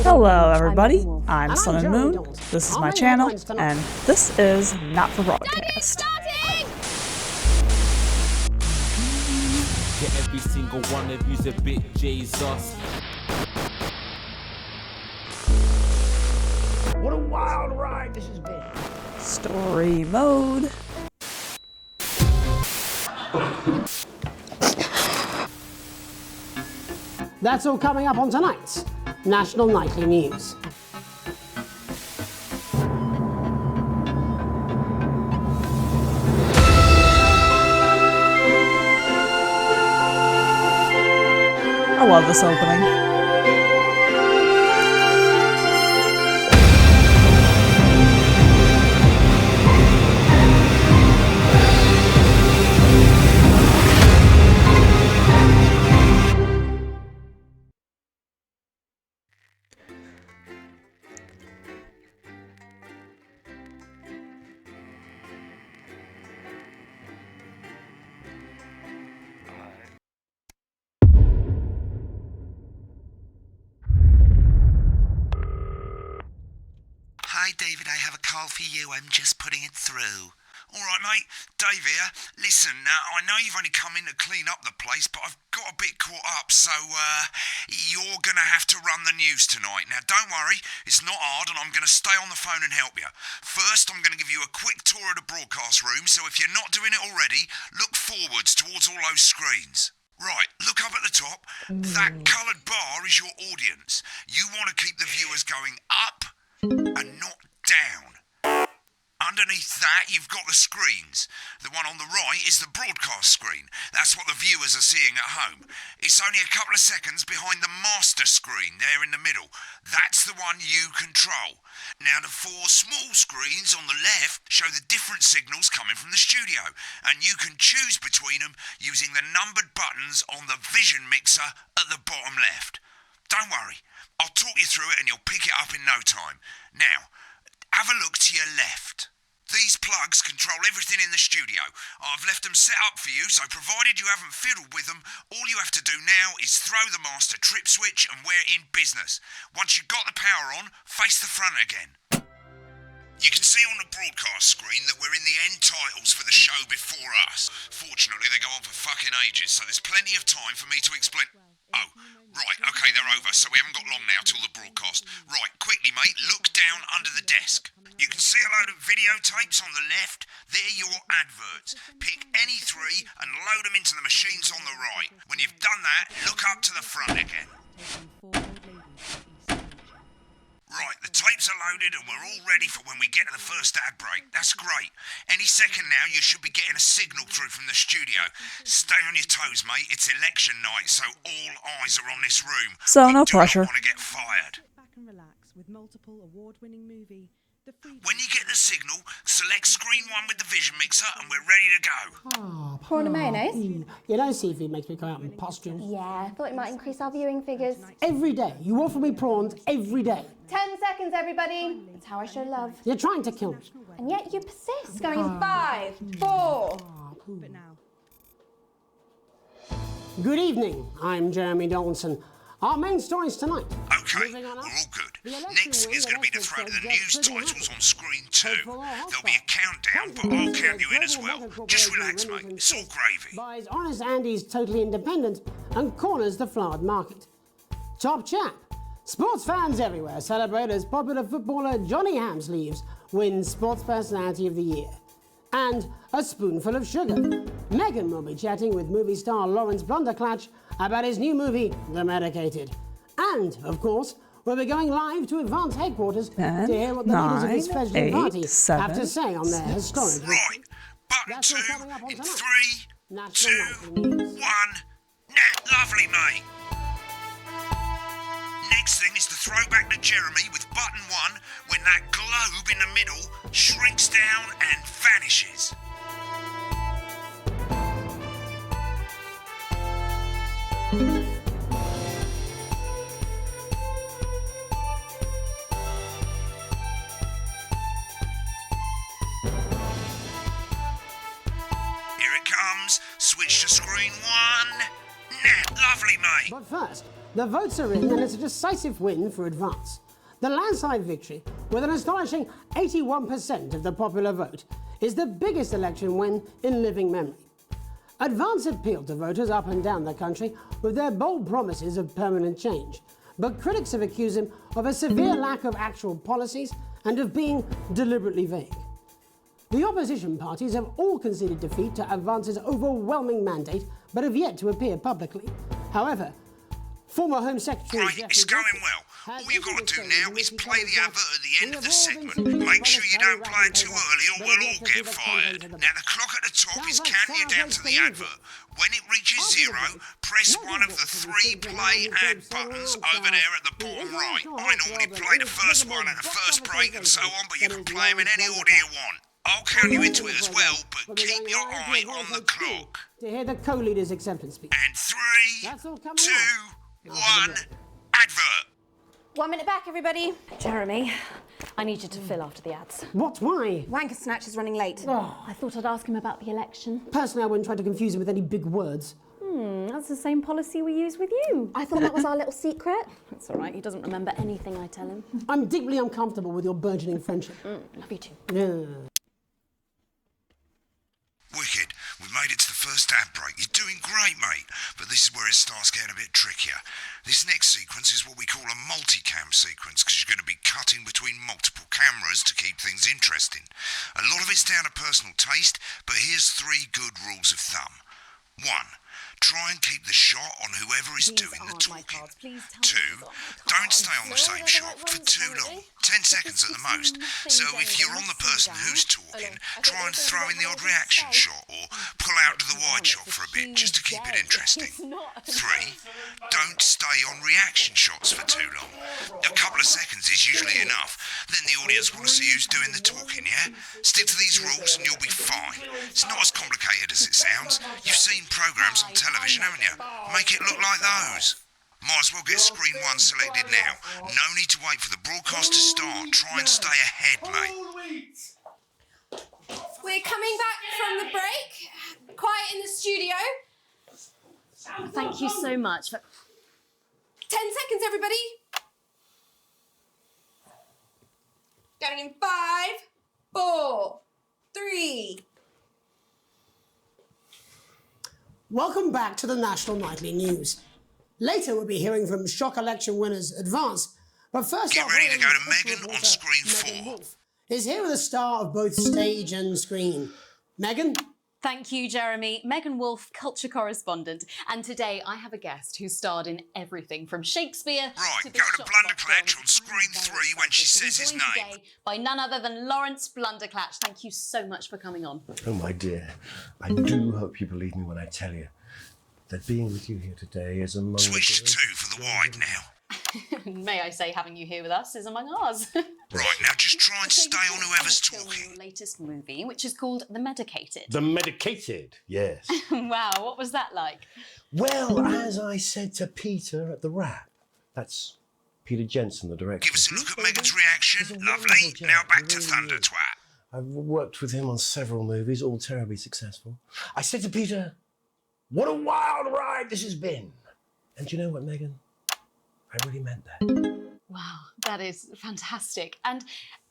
Hello everybody, I'm Sun and Moon, this is my channel, and this is Not for Broadcast. Every single one of you's a bit Jesus. What a wild ride this has been. Story mode. That's all coming up on tonight's National Nightly News. I love this opening. Hi, David, I have a call for you. I'm just putting it through. All right, mate. Dave here. Listen, I know you've only come in to clean up the place, but I've got a bit caught up, so you're going to have to run the news tonight. Now, don't worry. It's not hard, and I'm going to stay on the phone and help you. First, I'm going to give you a quick tour of the broadcast room, so if you're not doing it already, look forwards towards all those screens. Right, look up at the top. That coloured bar is your audience. You want to keep the viewers going up and not down. Underneath that, you've got the screens. The one on the right is the broadcast screen. That's what the viewers are seeing at home. It's only a couple of seconds behind the master screen there in the middle. That's the one you control. Now, the four small screens on the left show the different signals coming from the studio, and you can choose between them using the numbered buttons on the vision mixer at the bottom left. Don't worry, I'll talk you through it and you'll pick it up in no time. Now, have a look to your left. These plugs control everything in the studio. I've left them set up for you, so provided you haven't fiddled with them, all you have to do now is throw the master trip switch and we're in business. Once you've got the power on, face the front again. You can see on the broadcast screen that we're in the end titles for the show before us. Fortunately, they go on for fucking ages, so there's plenty of time for me to explain... Oh, right, okay, they're over, so we haven't got long now till the broadcast. Right, quickly, mate, look down under the desk. You can see a load of videotapes on the left. They're your adverts. Pick any three and load them into the machines on the right. When you've done that, look up to the front again. Right, the tapes are loaded and we're all ready for when we get to the first ad break. That's great. Any second now, you should be getting a signal through from the studio. Stay on your toes, mate. It's election night, so all eyes are on this room. So We no do pressure. not want to get fired. Back and relax with multiple award-winning movie. When you get the signal, select screen one with the vision mixer and we're ready to go. Prawn and mayonnaise? You know, seafood makes me go out in pustules. Yeah, I thought it might increase our viewing figures. Every day. You offer me prawns every day. 10 seconds, everybody. It's how I show love. You're trying to kill me. And yet you persist. Going in 5, 4. But now, Good evening. I'm Jeremy Donaldson. Our main stories tonight. Okay, Moving we're on all up. good. The election Next win is going to be the that throw to the Essex news gets pretty titles happy. on screen 2. Hopeful or There'll be a countdown, but I'll count you in as well. Just relax, mate. It's all gravy. Buys Honest Andy's Totally Independent and corners the flowered market. Top chap. Sports fans everywhere celebrate as popular footballer Johnny Hamsleeves wins Sports Personality of the Year. And a spoonful of sugar. Meghan will be chatting with movie star Lawrence Blunderclatch about his new movie, The Medicated. And, of course, we'll be going live to Advance Headquarters to hear what the leaders of his 9, fledgling 8, party have 7, to say on their 6. historic Right, button That's 2 all coming up on in tonight. 3, National 2, Nightly 1. News. Lovely, mate. Next thing is to throw back to Jeremy with button 1 when that globe in the middle shrinks down and vanishes. Here it comes. Switch to screen 1. Lovely, mate. But first, The votes are in and it's a decisive win for Advance. The landslide victory, with an astonishing 81% of the popular vote, is the biggest election win in living memory. Advance appealed to voters up and down the country with their bold promises of permanent change, but critics have accused him of a severe lack of actual policies and of being deliberately vague. The opposition parties have all conceded defeat to Advance's overwhelming mandate, but have yet to appear publicly. However, former Home Secretary Right, it's going well. All you've got to do now is play the advert at the end of the segment. Make sure you don't play it too early or we'll all get fired. Now the clock at the top is counting you down to the advert. When it reaches 0, press one of the 3 play ad buttons over there at the bottom right. I normally play the first one at the first break and so on, but you can play them in any order you want. I'll count you into it as well, but keep your eye on the clock. To hear the co-leader's acceptance speech. And 3, 2, 1, advert. 1 minute back, everybody. Jeremy, I need you to fill after the ads. What? Why? Wanker Snatch is running late. I thought I'd ask him about the election. Personally, I wouldn't try to confuse him with any big words. That's the same policy we use with you. I thought that was our little secret. That's all right, he doesn't remember anything I tell him. I'm deeply uncomfortable with your burgeoning friendship. Love you too. Yeah. Wicked, we've made it to the first ad break. You're doing great, mate. But this is where it starts getting a bit trickier. This next sequence is what we call a multicam sequence, because you're going to be cutting between multiple cameras to keep things interesting. A lot of it's down to personal taste, but here's 3 good rules of thumb. 1. Try and keep the shot on whoever is doing the talking. 2. Don't stay on the same shot for too long, 10 seconds at the most. So if you're on the person who's talking, try and throw in the odd reaction shot or pull out to the wide shot for a bit just to keep it interesting. 3. Don't stay on reaction shots for too long. A couple of seconds is usually enough. Then the audience want to see who's doing the talking, yeah? Stick to these rules and you'll be fine. It's not as complicated as it sounds. You've seen programs on television, haven't you? Make it look like those. Might as well get screen 1 selected now. No need to wait for the broadcast to start. Try and stay ahead, mate. We're coming back from the break. Quiet in the studio. Thank you so much. 10 seconds, everybody. Going in 5, 4, 3. Welcome back to the National Nightly News. Later we'll be hearing from shock election winners Advance, but first Get ready to go to Megan on screen 4. Is here with a star of both stage and screen. Megan? Thank you, Jeremy. Megan Wolfe, culture correspondent. And today I have a guest who starred in everything from Shakespeare Right, to the go to Shopbox Blunderclatch films on screen 3 when she says his joined name. today by none other than Lawrence Blunderclatch. Thank you so much for coming on. Oh, my dear, I do hope you believe me when I tell you that being with you here today is among Switch to the 2 for the wide now. May I say, having you here with us is among ours. Right, now just try and stay on whoever's Film talking. Your latest movie, which is called The Medicated. The medicated, yes. Wow, what was that like? Well, as I said to Peter at the wrap, that's Peter Jensen, the director. Give us a look at Megan's reaction. Lovely. Now back to Thunder Twat. I've worked with him on several movies, all terribly successful. I said to Peter, what a wild ride this has been. And do you know what, Megan? I really meant that. Wow, that is fantastic. And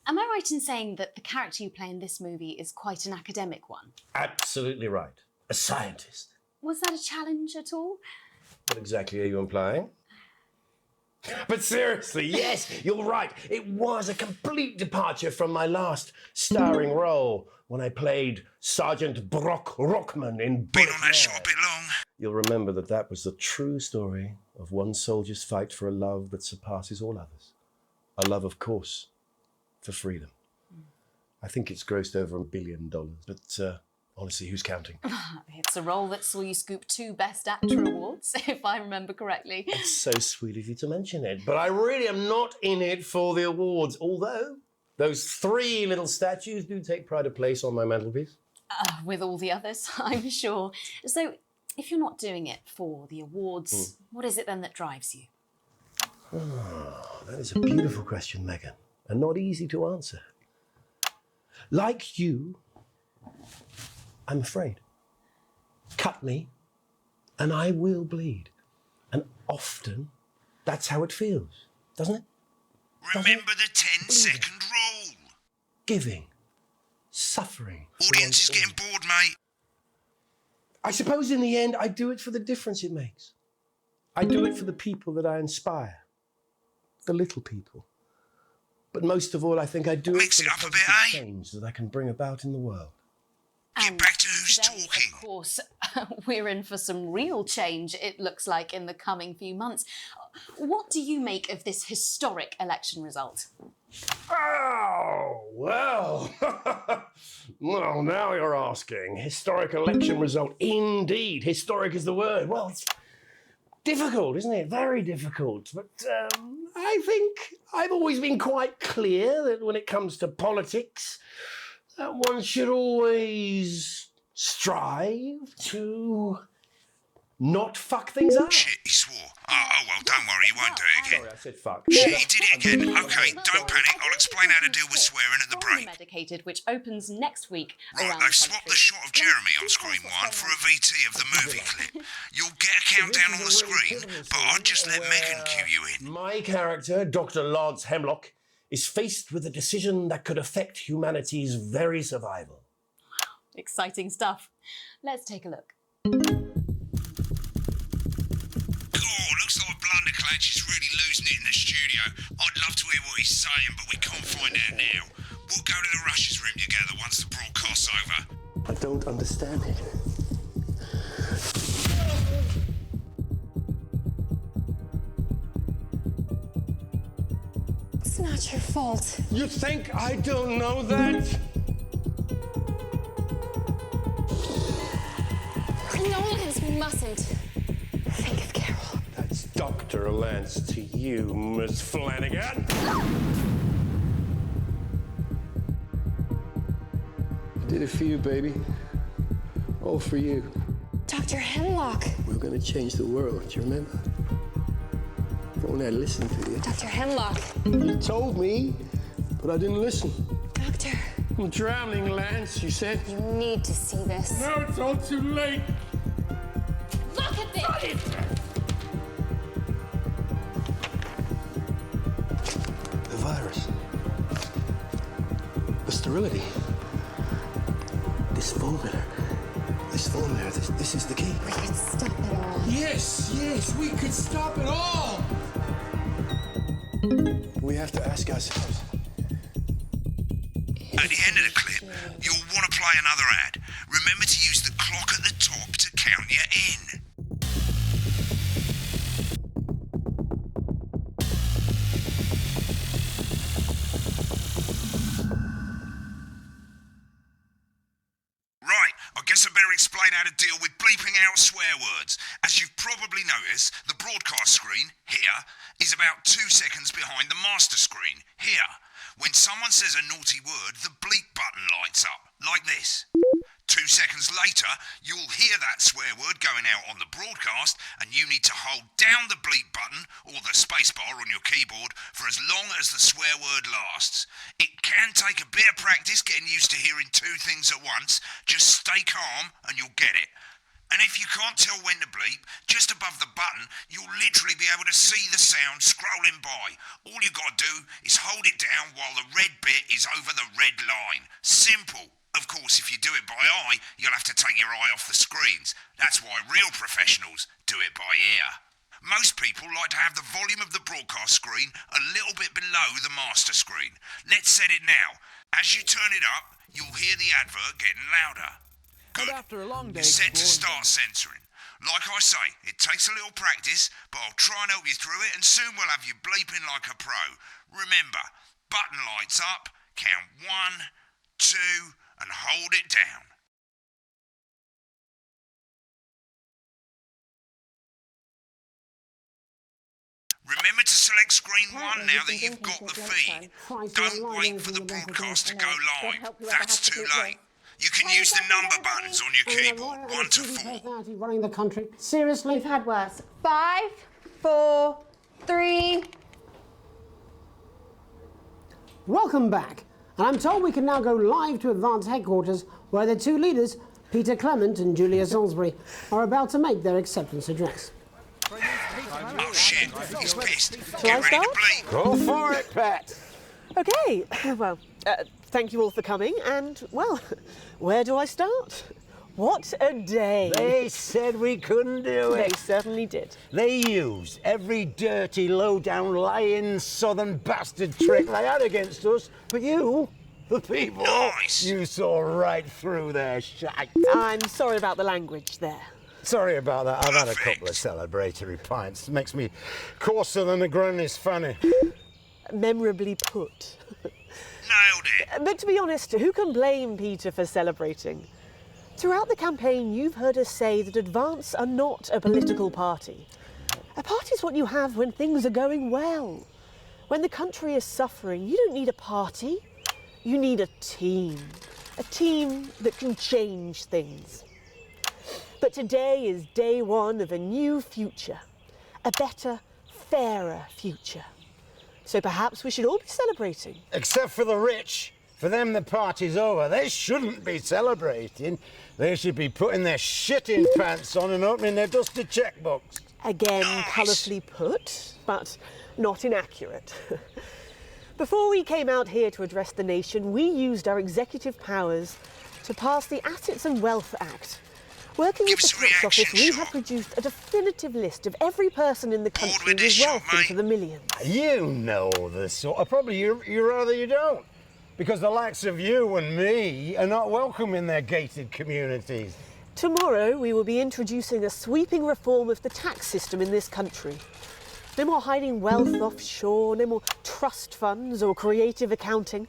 am I right in saying that the character you play in this movie is quite an academic one? Absolutely right. A scientist. Was that a challenge at all? What exactly are you implying? But seriously, yes, you're right. It was a complete departure from my last starring role when I played Sergeant Brock Rockman in Been on that shot a bit long. You'll remember that that was the true story of one soldier's fight for a love that surpasses all others. A love, of course, for freedom. I think it's grossed over $1 billion, but honestly, who's counting? It's a role that saw you scoop 2 Best Actor awards, if I remember correctly. It's so sweet of you to mention it, but I really am not in it for the awards, although those 3 little statues do take pride of place on my mantelpiece. With all the others, I'm sure. So, if you're not doing it for the awards, what is it then that drives you? Oh, that is a beautiful question, Megan, and not easy to answer. Like you, I'm afraid. Cut me, and I will bleed. And often, That's how it feels, doesn't it? Remember the 10-second rule. Giving, suffering. Audience is getting bored, mate. I suppose in the end, I do it for the difference it makes. I do it for the people that I inspire, the little people. But most of all, I think I do Mix it it for up the a bit, positive eh? change that I can bring about in the world. Get back to who's today, talking. Of course, we're in for some real change, it looks like, in the coming few months. What do you make of this historic election result? Oh, well. Well, now you're asking. Historic election result. Indeed. Historic is the word. Well, it's difficult, isn't it? Very difficult. But I think I've always been quite clear that when it comes to politics, that one should always strive to not fuck things up. Shit, he swore. Oh, well, don't worry, he won't do it again. Sorry, I said fuck. Shit, he did it again. Okay, don't panic. I'll explain how to deal with swearing at the break. Medicated, which opens next week. Right, around they've the swapped country. the shot of Jeremy on screen 1 for a VT of the movie clip. You'll get a countdown on the screen, but I'll just let Megan cue you in. My character, Dr. Lance Hemlock, is faced with a decision that could affect humanity's very survival. Exciting stuff. Let's take a look. Looks like Blunderclatch is really losing it in the studio. I'd love to hear what he's saying, but we can't find out now. We'll go to the Russia's room together once the broadcast's over. I don't understand it. It's not your fault. You think I don't know that? Nolans mustn't think of Carol. That's Dr. Lance to you, Miss Flanagan. I did it for you, baby. All for you. Dr. Hemlock. We're gonna change the world, do you remember? If only I listened to you. Dr. Hemlock. You told me, but I didn't listen. Doctor. I'm drowning, Lance, you said. You need to see this. No, it's all too late. Look at this! The virus. The sterility. This formula, this is the key. We could stop it all. Yes, we could stop it all. We have to ask ourselves. At the end of the clip, you'll want to play another ad. Remember to use the clock at the top to count you in. Right, I guess I better explain how to deal with bleeping out swear words. As you've probably noticed, the broadcast screen, here, is about 2 seconds behind the master screen, here. When someone says a naughty word, the bleep button lights up, like this. 2 seconds later, you'll hear that swear word going out on the broadcast, and you need to hold down the bleep button, or the spacebar on your keyboard, for as long as the swear word lasts. It can take a bit of practice getting used to hearing 2 things at once. Just stay calm, and you'll get it. And if you can't tell when to bleep, just above the button, you'll literally be able to see the sound scrolling by. All you got to do is hold it down while the red bit is over the red line. Simple. Of course, if you do it by eye, you'll have to take your eye off the screens. That's why real professionals do it by ear. Most people like to have the volume of the broadcast screen a little bit below the master screen. Let's set it now. As you turn it up, you'll hear the advert getting louder. Good. After a long day, You're set to start censoring. Like I say, it takes a little practice, but I'll try and help you through it, and soon we'll have you bleeping like a pro. Remember, button lights up, count 1, 2, and hold it down. Remember to select screen 1 now that you've got the feed. Don't wait for the broadcast to go live. That's too late. You can use the number buttons on your keyboard, 1 to 4. Personality running the country. Seriously? We've had worse. 5, 4, 3. Welcome back. And I'm told we can now go live to Advance Headquarters, where the 2 leaders, Peter Clement and Julia Salisbury, are about to make their acceptance address. Oh, shit, he's pissed. Shall I Get ready start? to bleed. Go for it, Pat. Okay, well, thank you all for coming, and, well, where do I start? What a day. They said we couldn't do They it. certainly did. They used every dirty, low-down, lying southern bastard trick they had against us, but you, the people, Nice. you saw right through their shite. I'm sorry about the language there. Sorry about that. I've had a Perfect. couple of celebratory pints. Makes me coarser than a granny's fanny. Memorably put. Nailed it. But to be honest, who can blame Peter for celebrating? Throughout the campaign, you've heard us say that Advance are not a political party. A party's what you have when things are going well. When the country is suffering, you don't need a party. You need a team. A team that can change things. But today is day one of a new future. A better, fairer future. So perhaps we should all be celebrating. Except for the rich. For them, the party's over. They shouldn't be celebrating. They should be putting their shitting pants on and opening their dusty checkbooks. Again, Nice. colourfully put, but not inaccurate. Before we came out here to address the nation, we used our executive powers to pass the Assets and Wealth Act. Working Give with us the a Tax reaction Office, we shot. have produced a definitive list of every person in the country with this with wealth shot, mate. into the millions. You know the sort of... Probably you rather you don't. Because the likes of you and me are not welcome in their gated communities. Tomorrow, we will be introducing a sweeping reform of the tax system in this country. No more hiding wealth offshore, no more trust funds or creative accounting.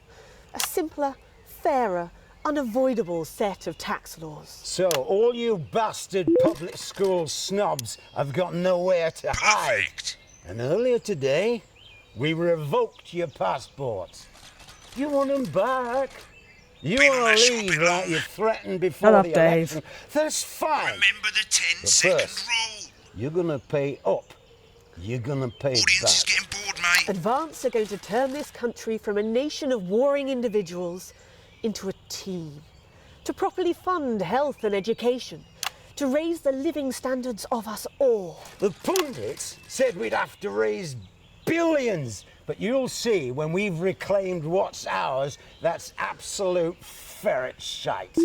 A simpler, fairer, unavoidable set of tax laws. So, all you bastard public school snobs have got nowhere to hide. Perfect. And earlier today, we revoked your passports. You want them back? You Been on want that to leave shopping like long. you threatened before Shut up, the Dave. election. That's fine. Remember the 10 But second first, rule. you're gonna pay up. You're gonna pay Audience is back. getting bored, mate. Advance are going to turn this country from a nation of warring individuals into a team. To properly fund health and education. To raise the living standards of us all. The pundits said we'd have to raise billions, but you'll see when we've reclaimed what's ours, that's absolute ferret shite.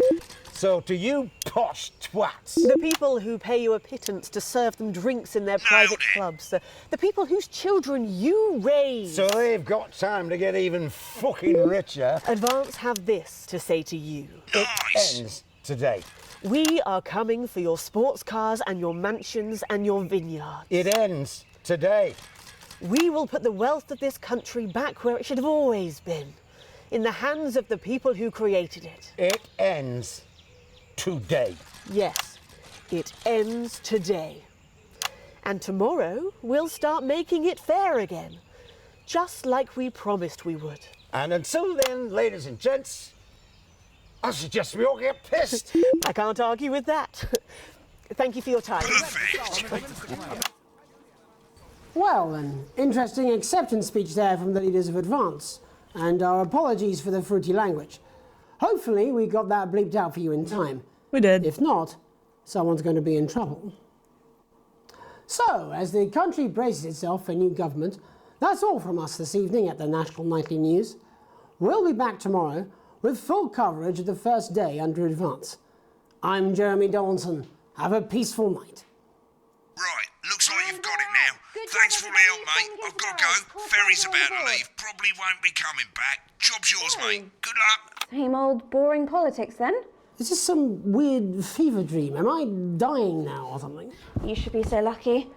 So to you posh twats, The people who pay you a pittance to serve them drinks in their private it. clubs. The people whose children you raise. so they've got time to get even fucking richer. Advance have this to say to you. Nice. Ends today. We are coming for your sports cars and your mansions and your vineyards. It ends today. We will put the wealth of this country back where it should have always been. In the hands of the people who created it. It ends today. Yes, it ends today. And tomorrow, we'll start making it fair again. Just like we promised we would. And until then, ladies and gents, I suggest we all get pissed. I can't argue with that. Thank you for your time. Perfect. Well, an interesting acceptance speech there from the leaders of Advance, and our apologies for the fruity language. Hopefully we got that bleeped out for you in time. We did. If not, someone's going to be in trouble. So, as the country braces itself for new government, that's all from us this evening at the National Nightly News. We'll be back tomorrow with full coverage of the first day under Advance. I'm Jeremy Donaldson. Have a peaceful night. Right, looks like you've got it now. Thanks for all the help, mate. I've got to go. Ferry's about to leave. Probably won't be coming back. Job's yours, mate. Good luck. Same old boring politics then. Is this some weird fever dream? Am I dying now or something? You should be so lucky.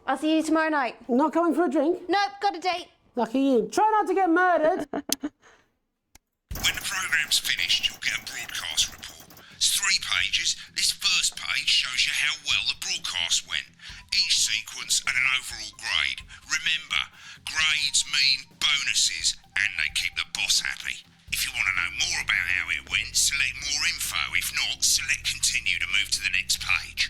I'll see you tomorrow night. Not coming for a drink? Nope, got a date. Lucky you. Try not to get murdered. When the programme's finished, you'll get a broadcast report. It's 3 pages. This first page shows you how well the broadcast went. Each sequence and an overall grade. Remember, grades mean bonuses and they keep the boss happy. If you want to know more about how it went, select more info. If not, select continue to move to the next page.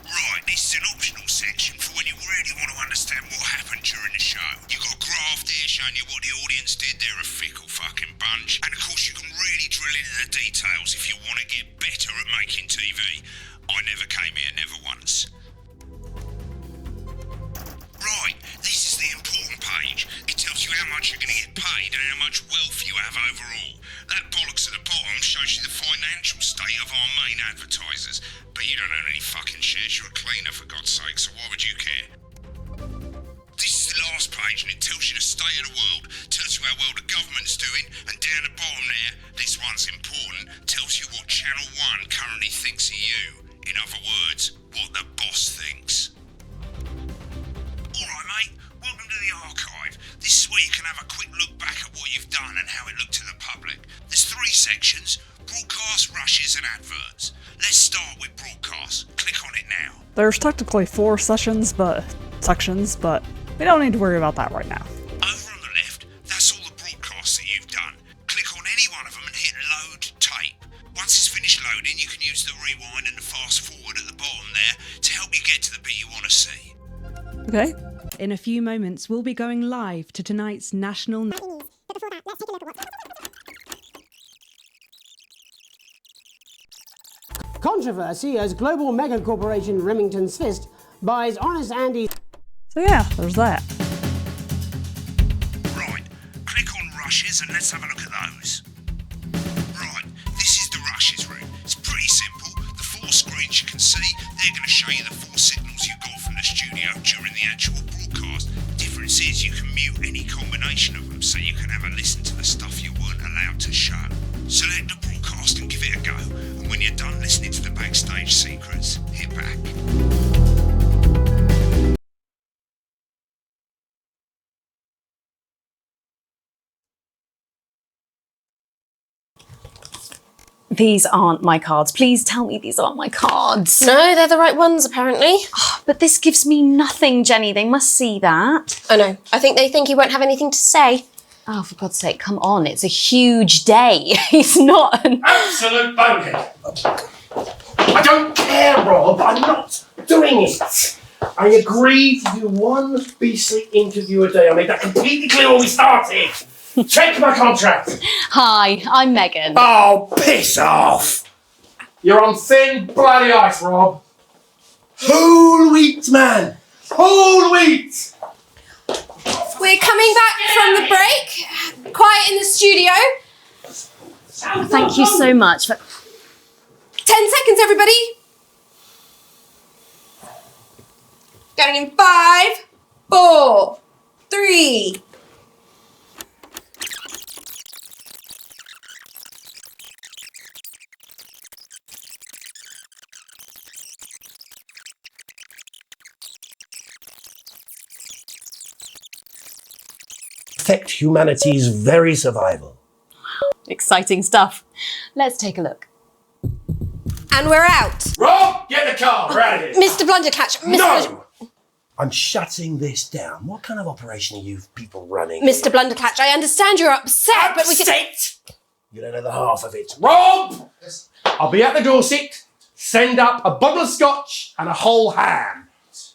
Right, this is an optional section for when you really want to understand what happened during the show. You got a graph there showing you what the audience did. They're a fickle fucking bunch. And of course you can really drill into the details if you want to get better at making TV. I never came here, never once. how much you're going to get paid and how much wealth you have overall. That bollocks at the bottom shows you the financial state of our main advertisers. But you don't own any fucking shares, you're a cleaner for God's sake, so why would you care? This is the last page and it tells you the state of the world, tells you how well the government's doing, and down the bottom there, this one's important, tells you what Channel 1 currently thinks of you. In other words, what the boss thinks. Alright mate, welcome to the archive. This is where you can have a quick look back at what you've done and how it looked to the public. There's 3 sections: broadcast, rushes and adverts. Let's start with broadcast. Click on it now. There's technically 4 sections, but we don't need to worry about that right now. Over on the left, that's all the broadcasts that you've done. Click on any one of them and hit load tape. Once it's finished loading, you can use the rewind and the fast forward at the bottom there to help you get to the bit you want to see. Okay. In a few moments, we'll be going live to tonight's national. Controversy as global mega corporation Remington's Fist buys Honest Andy. So yeah, there's that. Right, click on rushes and let's have a look at those. Right, this is the rushes room. It's pretty simple. The 4 screens you can see, they're going to show you the 4 signals you got from the studio during the actual broadcast. Difference is you can mute any combination of them, so you can have a listen to the stuff you weren't allowed to show. Select the broadcast and give it a go, and when you're done listening to the backstage secrets, hit back. These aren't my cards. Please tell me these aren't my cards. No, they're the right ones, apparently. But this gives me nothing, Jenny. They must see that. I know. I think they think he won't have anything to say. Oh, for God's sake, come on. It's a huge day. He's not an... Absolute bonehead. I don't care, Rob. I'm not doing it. I agreed to do 1 beastly interview a day. I made that completely clear when we started. Check my contract. Hi, I'm Megan. Oh, piss off. You're on thin, bloody ice, Rob. Whole wheat, man. Whole wheat. We're coming back from the break. Quiet in the studio. Thank you so much. 10 seconds, everybody. Going in 5, 4, 3. Affect humanity's very survival. Exciting stuff. Let's take a look. And we're out. Rob, get the car. We're out of here. Mr. Blundercatch. No! I'm shutting this down. What kind of operation are you people running? Mr. Blundercatch, I understand you're upset, but we can... Upset? You don't know the half of it. Rob! I'll be at the Dorset. Send up a bottle of scotch and a whole ham.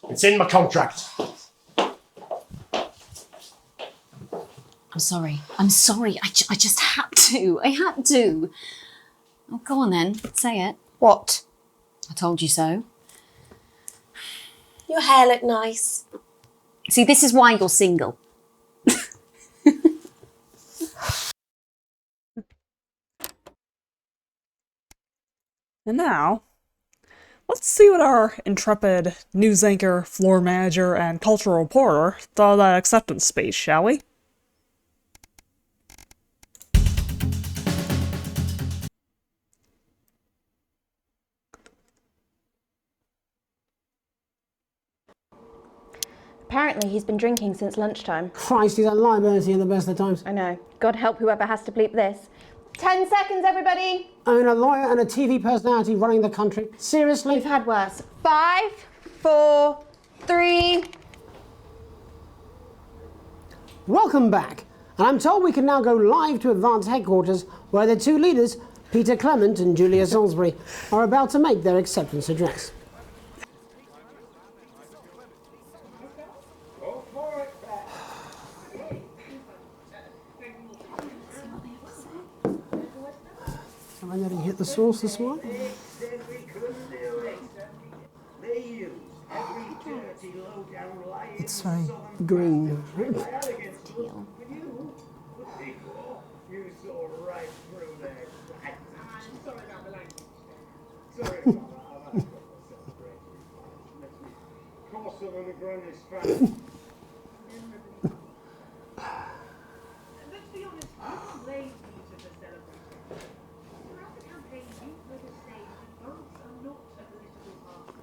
It's in my contract. I'm sorry. I just had to. I had to. Oh, go on then. Say it. What? I told you so. Your hair looked nice. See, this is why you're single. And now, let's see what our intrepid news anchor, floor manager, and cultural reporter thought of that acceptance speech, shall we? Apparently he's been drinking since lunchtime. Christ, he's a liability at the best of times. I know. God help whoever has to bleep this. 10 seconds, everybody! I mean, a lawyer and a TV personality running the country. Seriously? We've had worse. 5, 4, 3... Welcome back. And I'm told we can now go live to Advance Headquarters, where the 2 leaders, Peter Clement and Julia Salisbury, are about to make their acceptance address. Am I getting hit the source this morning? It's very green. saw right through there. I'm sorry about the language. Sorry about that. I've had a couple of celebratory parties. Let's me call some of the grandest fans. Let's be honest, you don't blame Peter for celebrating. Throughout the campaign, you've heard us say that advance are not a political party.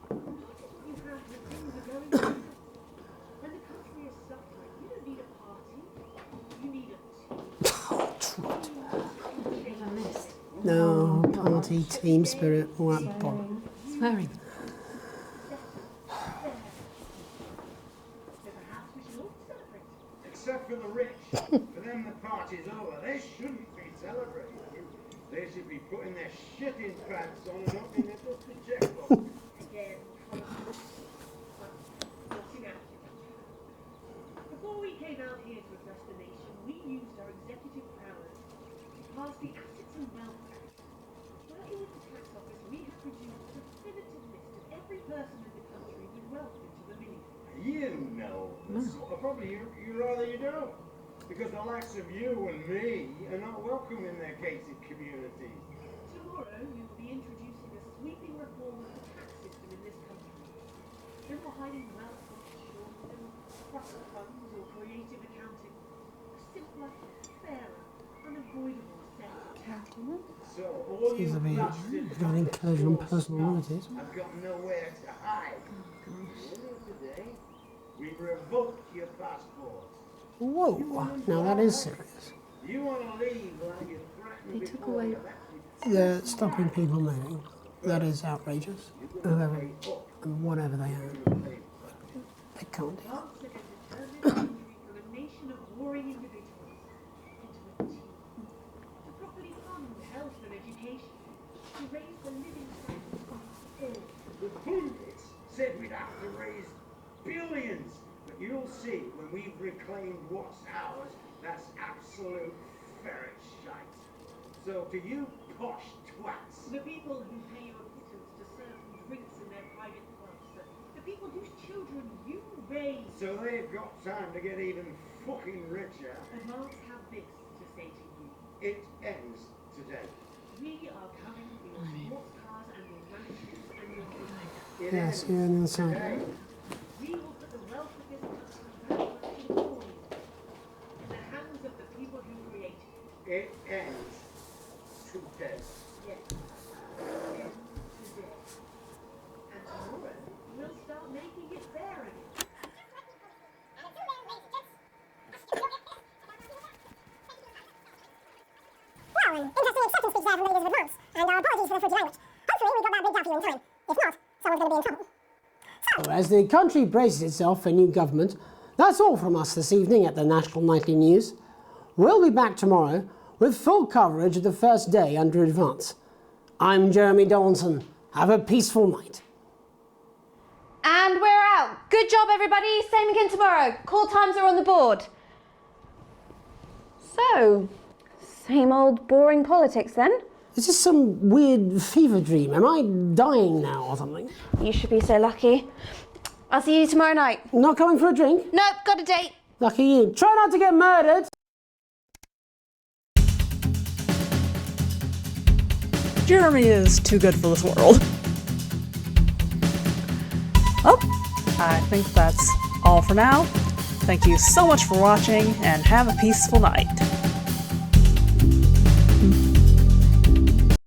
Parties what you have when things are going well. When the country is suffering, you don't need a party. You need a team. No, party, team spirit, all that bollocks. Swearing. Except for the rich. For them, the party's over. They shouldn't be celebrating. They should be putting their shit in pants on and opening their dusty checkbook. Again, before we came out here to address the nation, we used our executive powers to pass the Assets and Wealth Act. Working with the tax office, we have produced a definitive list of every person in the country with wealth into the millions. You know, probably you rather you don't. Because the likes of you and me are not welcome in their gated communities. Tomorrow, we will be introducing a sweeping reform of the tax system in this country. No more hiding wealth offshore, no trust funds or creative accounting. A simpler, fairer, unavoidable set of tax. So all you Seems to be bastards an incursion on personal liberties. have got nowhere to hide. Today, we revoke your passport. Whoa, now that is serious. You want to leave like you threatened They took before away. you left. They're stopping people moving. That is outrageous. Whoever and whatever they own. They can't do that. Advance is a determined country from a nation of warring individuals into a team. To properly fund health and education. To raise the living standards of all. The pundits said we'd have to raise billions. But you'll see when we've reclaimed what's ours, that's absolute ferret shite. So to you posh twats, The people who pay your pittance to serve them drinks in their private clubs. The people whose children you raise. so they've got time to get even fucking richer. Advance have this to say to you. It ends today. We are coming for your sports cars and your mansions and your business. It Yes, ends you're inside. today. We will put the wealth of this country back in the hands of the people who create it. It ends today. Yes. And today. And tomorrow, we'll start making it fair again. Well, interesting acceptance speech there from the leaders of Advance, and our apologies for the frigid language. Hopefully we got that big gap for you in time. If not, someone's going to be in trouble. As the country braces itself for new government, that's all from us this evening at the National Nightly News. We'll be back tomorrow with full coverage of the first day under Advance. I'm Jeremy Donaldson. Have a peaceful night. And we're out. Good job, everybody. Same again tomorrow. Call times are on the board. So, same old boring politics then? Is this some weird fever dream? Am I dying now or something? You should be so lucky. I'll see you tomorrow night. Not coming for a drink? Nope, got a date. Lucky you. Try not to get murdered. Jeremy is too good for this world. Oh, I think that's all for now. Thank you so much for watching, and have a peaceful night.